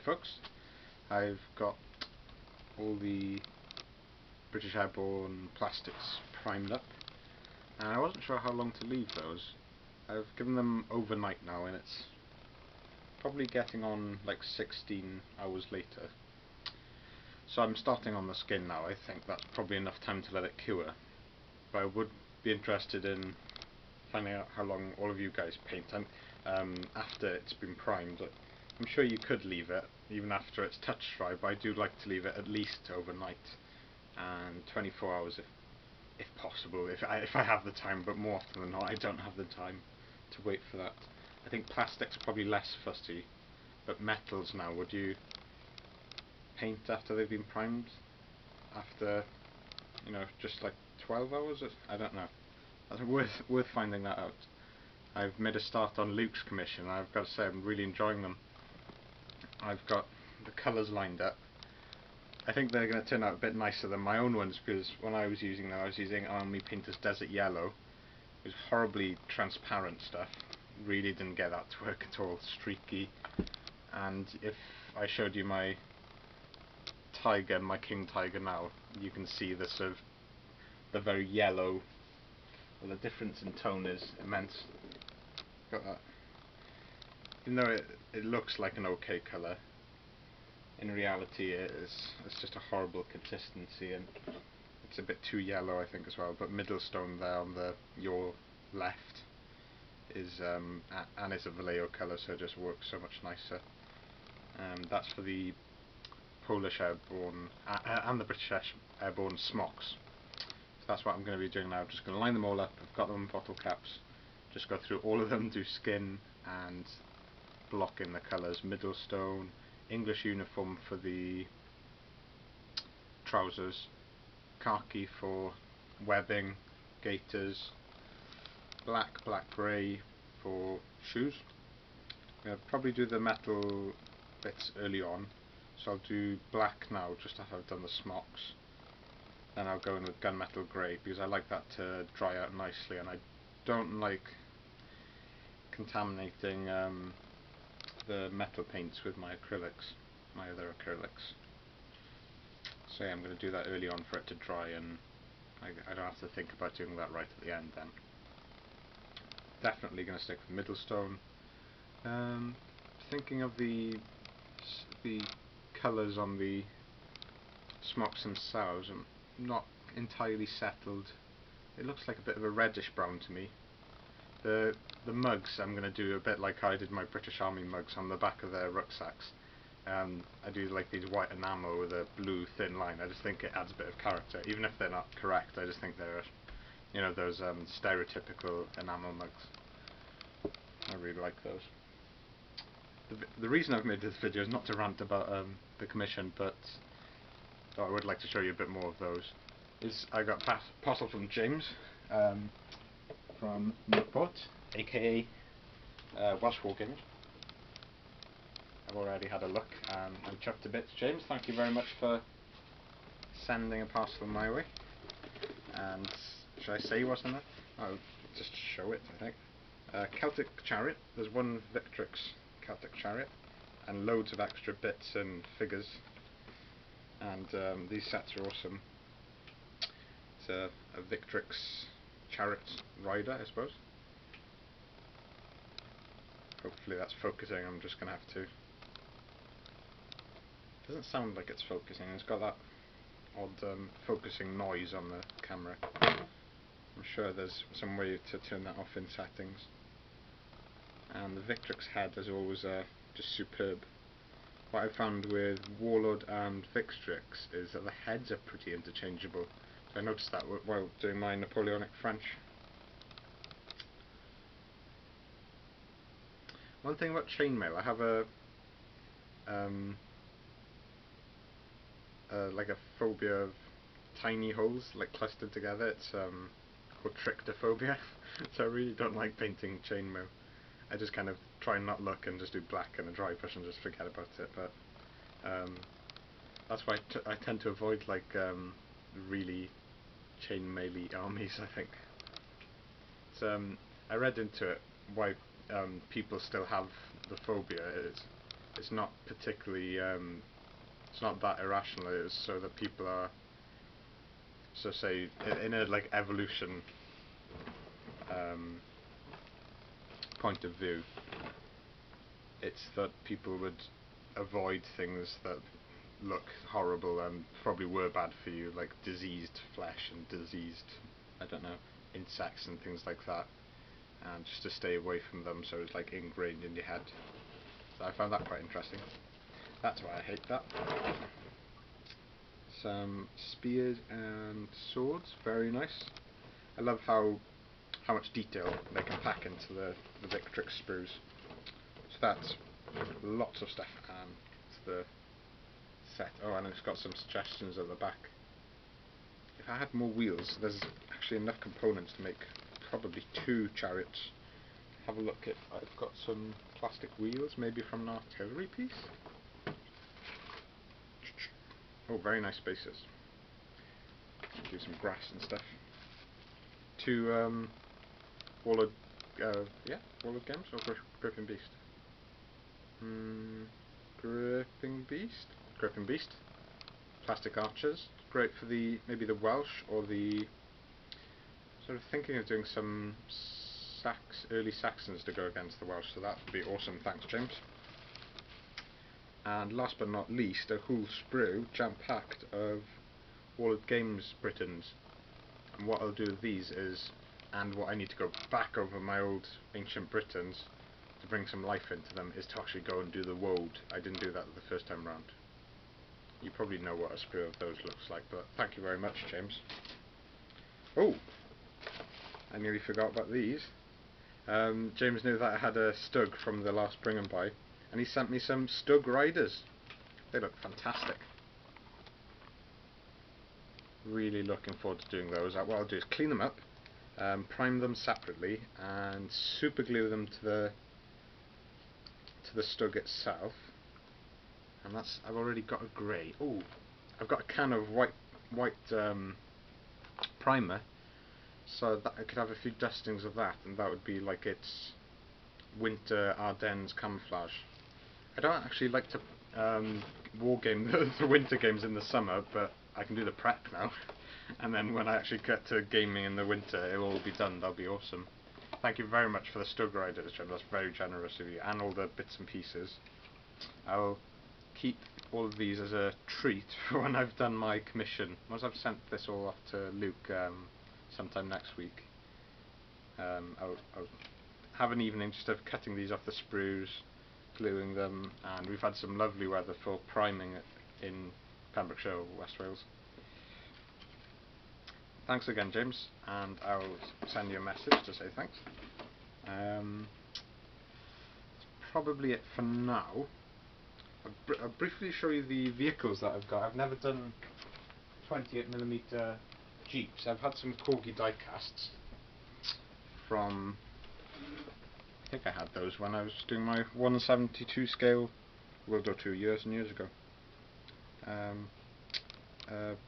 folks, I've got all the British Airborne plastics primed up, and I wasn't sure how long to leave those. I've given them overnight now, and it's probably getting on like 16 hours later. So I'm starting on the skin now. I think that's probably enough time to let it cure. But I would be interested in finding out how long all of you guys paint, and after it's been primed. I'm sure you could leave it even after it's touch dry, but I do like to leave it at least overnight and 24 hours if possible, if I have the time, but more often than not I don't have the time to wait for that. I think plastic's probably less fussy, but metals now, would you paint after they've been primed? After, you know, just like 12 hours? I don't know. That's worth finding that out. I've made a start on Luke's commission, and I've got to say I'm really enjoying them. I've got the colours lined up. I think they're going to turn out a bit nicer than my own ones, because when I was using them I was using Army Painter's Desert Yellow. It was horribly transparent stuff. Really didn't get that to work at all. Streaky. And if I showed you my tiger, my king tiger now, you can see the sort of the very yellow. Well, the difference in tone is immense. Got that. Even though it looks like an okay colour, in reality it's just a horrible consistency, and it's a bit too yellow I think as well. But Middlestone there on your left is and is a Vallejo colour, so it just works so much nicer. That's for the Polish Airborne and the British Airborne smocks. So that's what I'm going to be doing now. I'm just going to line them all up. I've got them in bottle caps. Just go through all of them, do skin and block in the colours. Middlestone, English uniform for the trousers, khaki for webbing, gaiters, black grey for shoes. I'm going to probably do the metal bits early on, so I'll do black now just after I've done the smocks. Then I'll go in with gunmetal grey because I like that to dry out nicely, and I don't like contaminating the metal paints with my acrylics, my other acrylics. So yeah, I'm going to do that early on for it to dry, and I don't have to think about doing that right at the end then. Definitely going to stick with Middlestone. Thinking of the colours on the smocks themselves, I'm not entirely settled. It looks like a bit of a reddish brown to me. The mugs I'm going to do a bit like how I did my British Army mugs on the back of their rucksacks. I do like these white enamel with a blue thin line. I just think it adds a bit of character, even if they're not correct. I just think they're, you know, those stereotypical enamel mugs. I really like those. The reason I've made this video is not to rant about the commission, but I would like to show you a bit more of those. I got Parcel from James, from Newport, aka Welsh Wargaming. I've already had a look and I'm chuffed to bits. James, thank you very much for sending a parcel my way. And should I say what's in it? I'll just show it, I think. Celtic Chariot. There's one Victrix Celtic Chariot and loads of extra bits and figures. And these sets are awesome. It's a Victrix Chariot rider, I suppose. Hopefully that's focusing. I'm just going to have to. Doesn't sound like it's focusing. It's got that odd focusing noise on the camera. I'm sure there's some way to turn that off in settings. And the Victrix head is always just superb. What I found with Warlord and Victrix is that the heads are pretty interchangeable. So I noticed that while doing my Napoleonic French. One thing about chainmail, I have like a phobia of tiny holes like clustered together. It's called trichtophobia. So I really don't like painting chainmail. I just kind of try and not look and just do black and a dry brush and just forget about it. But that's why I tend to avoid like really chainmail-y armies, I think. It's, I read into it why people still have the phobia. it's not particularly it's not that irrational. It is so that people are, so say, in a like evolution point of view, it's that people would avoid things that look horrible and probably were bad for you, like diseased flesh and diseased, I don't know, insects and things like that, and just to stay away from them, so it's like ingrained in your head. So I found that quite interesting. That's why I hate that. Some spears and swords, very nice. I love how much detail they can pack into the Victrix sprues. So that's lots of stuff to the set. Oh, and it's got some suggestions at the back. If I had more wheels, there's actually enough components to make probably 2 chariots. Have a look at, I've got some plastic wheels, maybe from an artillery piece. Oh, very nice spaces. Do some grass and stuff. 2 Walled Games or Gripping Beast? Gripping Beast. Plastic archers. Great for maybe the Welsh or the. Sort of thinking of doing some early Saxons to go against the Welsh, so that would be awesome. Thanks, James. And last but not least, a whole sprue jam-packed of Walled Games Britons. And what I'll do with these is, and what I need to go back over my old ancient Britons to bring some life into them, is to actually go and do the woad. I didn't do that the first time round. You probably know what a sprue of those looks like, but thank you very much, James. Oh! I nearly forgot about these. James knew that I had a Stug from the last Bring and Buy, and he sent me some Stug Riders. They look fantastic. Really looking forward to doing those. What I'll do is clean them up, prime them separately, and super glue them to the Stug itself. And I've already got a grey. Oh, I've got a can of white primer, so that I could have a few dustings of that, and that would be like its winter Ardennes camouflage. I don't actually like to wargame the winter games in the summer, but I can do the prep now. And then when I actually get to gaming in the winter, it'll all be done. That'll be awesome. Thank you very much for the Stug Riders, Jim. That's very generous of you, and all the bits and pieces. I'll keep all of these as a treat for when I've done my commission. Once I've sent this all off to Luke sometime next week, I'll have an evening just of cutting these off the sprues, gluing them, and we've had some lovely weather for priming it in Pembrokeshire or West Wales. Thanks again, James, and I'll send you a message to say thanks. That's probably it for now. I'll briefly show you the vehicles that I've got. I've never done 28mm Jeeps. I've had some Corgi die-casts from, I think I had those when I was doing my 1/72 scale World War II years and years ago.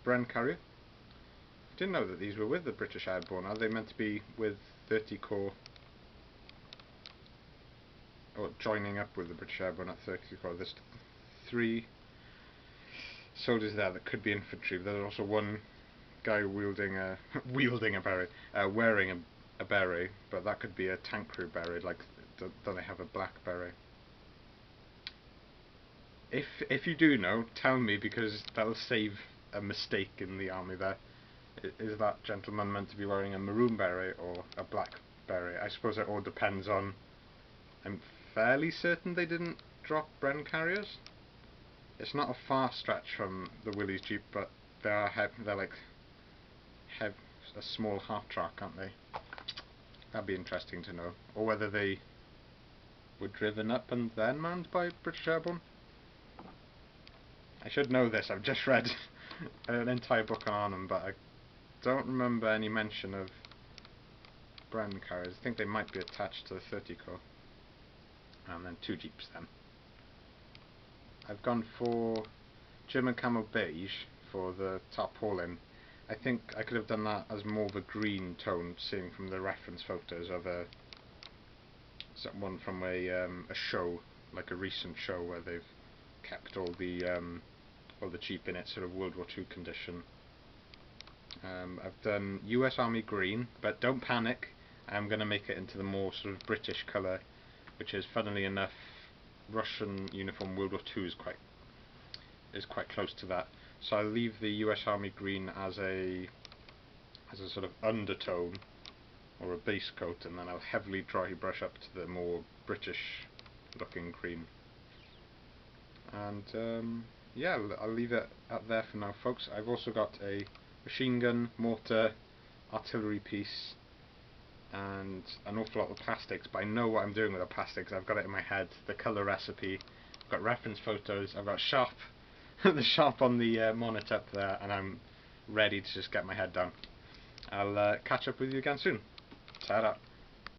Bren Carrier. I didn't know that these were with the British Airborne. Are they meant to be with 30 Corps, or joining up with the British Airborne at 30 Corps? There's 3 soldiers there that could be infantry, but there's also one guy wielding a beret, wearing a beret, but that could be a tank crew beret. Like, don't they have a black beret? If you do know, tell me, because that'll save a mistake in the army there. Is that gentleman meant to be wearing a maroon beret or a black beret? I suppose it all depends on. I'm fairly certain they didn't drop Bren carriers. It's not a far stretch from the Willys Jeep, but they're like a small half track, aren't they? That'd be interesting to know. Or whether they were driven up and then manned by British Airborne. I should know this. I've just read an entire book on them, but I don't remember any mention of Bren carriers. I think they might be attached to the 30 Corps. And then 2 Jeeps then. I've gone for German Camo Beige for the tarpaulin. I think I could have done that as more of a green tone, seeing from the reference photos of one from a show like a recent show where they've kept all the cheap in it, sort of World War II condition. I've done US Army green, but don't panic. I'm going to make it into the more sort of British colour, which is, funnily enough, Russian uniform World War II is quite close to that. So I'll leave the US Army green as a sort of undertone or a base coat, and then I'll heavily dry brush up to the more British looking green. And yeah, I'll leave it at there for now, folks. I've also got a machine gun, mortar, artillery piece, and an awful lot of plastics, but I know what I'm doing with the plastics. I've got it in my head, the colour recipe, I've got reference photos, I've got sharp the sharp on the monitor up there, and I'm ready to just get my head down. I'll catch up with you again soon. Ta-da.